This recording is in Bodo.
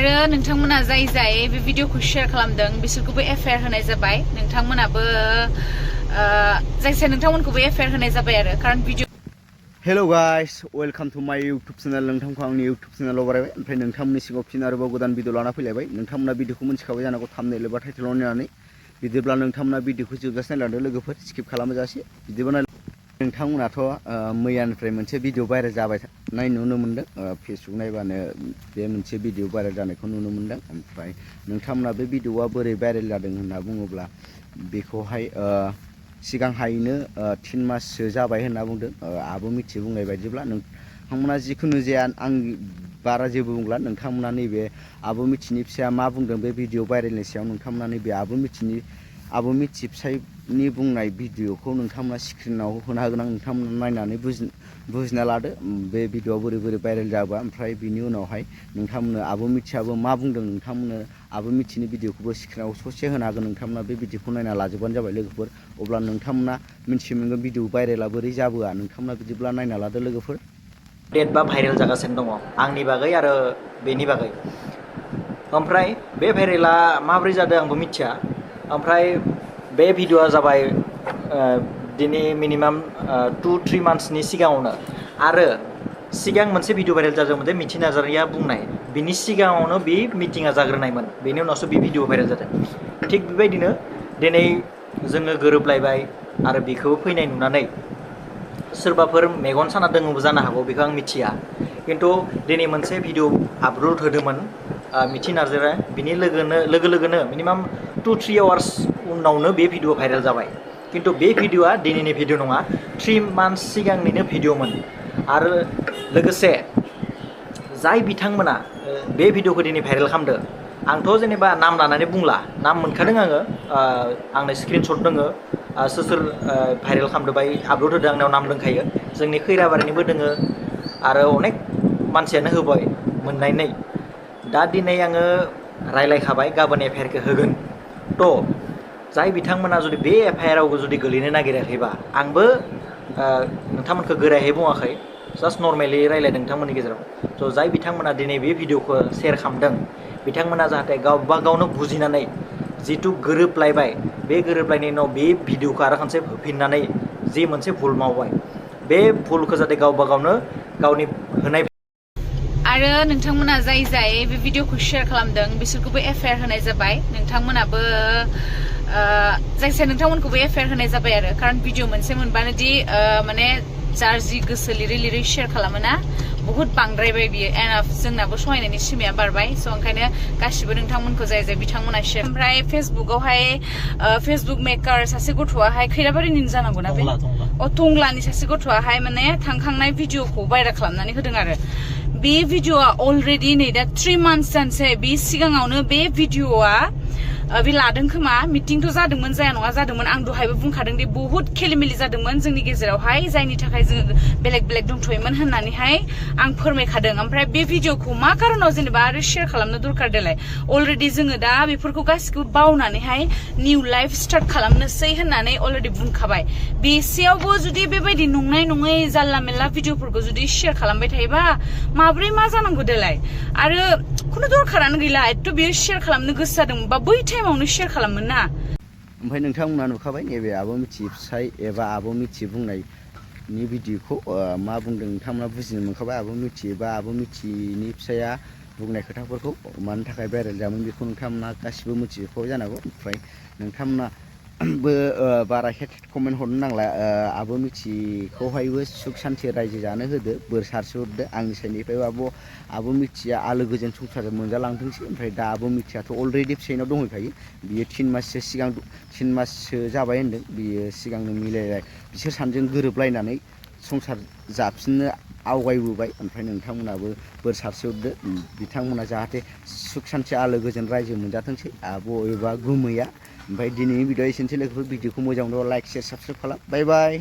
आरो नोंथांमोना जाय जाय बे भिडिअखौ शेयार खालामदों बिसोरखौबो एफआइआर होनाय जाबाय नोंथांमोनाबो जायखिया नोंथांमोनखौबो एफआइआर होनाय जाबाय आरो कारण video hello guys welcome to my YouTube channel नोंथांखौ आंनि यूट्यूब चैनलाव बरायबाय ओमफ्राय नोंथांमोननि सिगाङाव फिन आरोबाव गोदान भिडिअ लाना फैलायबाय नोंथांमोना भिडिअखौ मोनथिखाबाय जानांगौ थाम्बनेल एबा टाइटेलाव नायनानै बिदिब्ला नोंथांमोना भिडिअखौ जोबजासिम नायलांदो लोगोफोर स्किप खालामजासे बिदिबा नोंथांमोनाथ' मैयानिफ्राय मोनसे भिडिअ भाइरेल जाबाय नुनो मोन्दों फेसबुक नायबानो बे मोनसे भिडिअ भाइरेल जानायखौ नुनो मोन्दों ओमफ्राय नोंथांमोना बे भिडिअआ बोरै भाइरेल जादों होनना बुङोब्ला बेखौहाय सिगांहायनो 3 माससो जाबाय होनना बुंदों आब' मिथि बुंनाय बायदिब्ला नोंथांमोना जिखुनु जाया आं बारा जेबो बुंला नोंथांमोना नैबे आब' मिथिनि फिसाया मा बुंदों बे भिडिअ भाइरेलनि सायाव नोंथांमोना नैबे आब' मिथि फिसायनि बुंनाय भिडिअखौ नोंथांमोना स्क्रिनाव होना होगोन आं नोंथांमोना नायनानै बुजिना लादो बे भिडिअआ बोरै भाइरेल जाबा ओमफ्राय बिनि उनावहाय नोंथांमोना आब' मिथियाबो मा बुंदों नोंथांमोना आब' मिथिनि भिडिअखौबो स्क्रिनाव ससे होना होगोन नोंथांमोना बे भिडिअखौ नायना लाजोबबानो जाबाय लोगोफोर अब्ला नोंथांमोना मिथिनो मोनगोन भिडिअ भाइरेला बोरै जाबोआ नोंथांमोना बिदिब्ला नायना लादो लोगोफोर डेट बा भाइरेल जागासिनो दङ आंनि बागै आरो बेनि बागै ओमफ्राय बे भाइरेला माब्रै जादों आंबो मिथिया ओमफ्राय बे भिडिअआ जाबाय दिनै मिनिमाम 2-3 मान्थसनि सिगाङावनो आरो सिगां मोनसे भिडिअ भाइरेल जादोंमोन जे मिथि नार्जारिया बुंनाय बिनि सिगाङावनो बे मिटिङा जाग्रोनायमोन बेनि उनावसो बे भिडिअ भाइरेल जादों थिग बेबायदिनो दिनै जोङो गोरोबलायबाय आरो बेखौ फैनाय नुनानै सोरबाफोर मेगन साना दङबो जानो हागौ बेखौ आं मिथिया खिन्थु दिनै मोनसे भिडिअ आपल'ड होदोंमोन मिथि नार्जारिया बिनि लोगो लोगोनो मिनिमाम 2-3 आवार्स उनावनो बे भिडिअ भाइरेल जाबाय खिन्थु बे भिडिअआ दिनैनि भिडिअ नङा 3 मान्थस सिगांनिनो भिडिअमोन आरो लोगोसे जाय बिथांमोना बे भिडिअखौ दिनै भाइरेल खालामदो आंथ' जेनेबा नाम लानानै बुंला नाम मोनखादों आङो आंनो स्क्रिनशट दोङो सोर भाइरेल खालामदो बाय आपल'ड होदों आंनाव नाम दंखायो जोंनि खैराबारिनिबो दोङो आरो अनेक मानसियानो होबाय मोननायनै दा दिनै आङो रायलायखाबाय गाबोन एफआइआरखौ होगोन थ' जाय बिथांमोना जुदि बे एफआइआराव जुदि गोलैनो नागिराखैबा आंबो नोंथांमोनखौ गोरायै बुङाखै जास्ट नर्मेलि रायलायदों नोंथांमोननि गेजेराव थ' जाय बिथांमोना दिनै बे भिडिअखौ शेयार खालामदों बिथांमोना जाहाथे गावबा गावनो बुजिनानै जिथु गोरोबलायबाय बे गोरोबलायनायनि उनाव बे भिडिअखौ आरो खनसे होफिननानै जि मोनसे भुल मावबाय बे भुलखौ जाहाथे गावबा गावनो गावनि होनाय आरो नोंथांमोना जाय जाय बे भिडिअखौ शेयार खालामदों बिसोरखौबो एफआइआर होनाय जाबाय नोंथांमोनाबो जायखिया नोंथांमोनखौबो एफआइआर होनाय जाबाय आरो कारण भिडिअ मोनसे मोनबानो दि माने जार जि गोसो लिरै शेयार खालामोना बहुत बांद्रायबाय बियो एनाफ जोंनाबो सहायनायनि सिमाया बारबाय स' ओंखायनो गासिबो नोंथांमोनखौ जाय जाय बिथांमोना शेयार ओमफ्राय फेसबुकावहाय फेसबुक मेकार सासे गथ'आहाय खैराबारिनि जानांगौ ना बे टंलानि सासे गथ'आहाय माने थांखांनाय भिडिअखौ भाइरेल खालामनानै होदों आरो बे भिडिअआ अलरेडि नै दा 3 मान्थस जानोसै बे सिगाङावनो बे भिडिअआ बे लादों खोमा मिटिंथ' जादोंमोन जाया नङा जादोंमोन आं दहायबो बुंखादों दि बहुत खेलिमेलि जादोंमोन जोंनि गेजेरावहाय जायनि थाखाय जोङो बेलेग दंथ'योमोन होननानैहाय आं फोरमायखादों ओमफ्राय बे भिडिअखौ मा कारनाव जेनेबा आरो शेयार खालामनो दरकार देलाय अलरेडि जोङो दा बेफोरखौ गासिखौबो बावनानैहाय निउ लाइफ स्टार्ट खालामनोसै होननानै अलरेडि बुंखाबाय बेसेयावबो जुदि बेबायदि नंनाय नङै जाल्ला मेल्ला भिडिअफोरखौ जुदि शेयार खालामबाय थायोबा माब्रै मा जानांगौ देलाय आरो खुनु दरकारानो गैला एथ' बियो शेयार खालामनो गोसो जादोंमोनबा बै टाइमावनो शेयार खालामोन ना ओमफ्राय नोंथांमोना नुखाबाय नैबे आब' मिथि फिसाय एबा आब' मिथि बुंनायनि भिडिअखौ मा बुंदों नोंथांमोना बुजिनो मोनखाबाय आब' मिथि एबा आब' मिथिनि फिसाया बुंनाय खोथाफोरखौ मानि थाखाय भाइरेल जामोन बेखौ नोंथांमोना गासिबो मिथिजोबखाबाय जानांगौ ओमफ्राय नोंथांमोनाबो बारा हेट कमेन्ट हरनो नांला आब' मिथिखौहायबो सुख सान्थि रायजो जानो होदो बोर सारस्रिहरदो आंनि साइडनिफ्रायबो आब' मिथिया आलो गोजोन संसार मोनजालांथोंसै ओमफ्राय दा आब' मिथियाथ' अलरेडि फिसाइनाव दंहैखायो बियो 3 माससो जाबाय होन्दों बियो सिगांनो मिलायलाय बिसोर सानैजों गोरोबलायनानै संसार जाफिननो आवगायबोबाय ओमफ्राय नोंथांमोनाबो बोर सारस्रिहरदो बिथांमोना जाहाथे सुख सान्थि आलो गोजोन रायजो मोनजाथोंसै आब' एबा गुमैया ओमफ्राय दिनैनि भिडिअ एसेनोसै लोगोफोर भिडिअखौ मोजां मोनोबा लाइक शेयार साबस्क्राइब खालाम बाय बाय।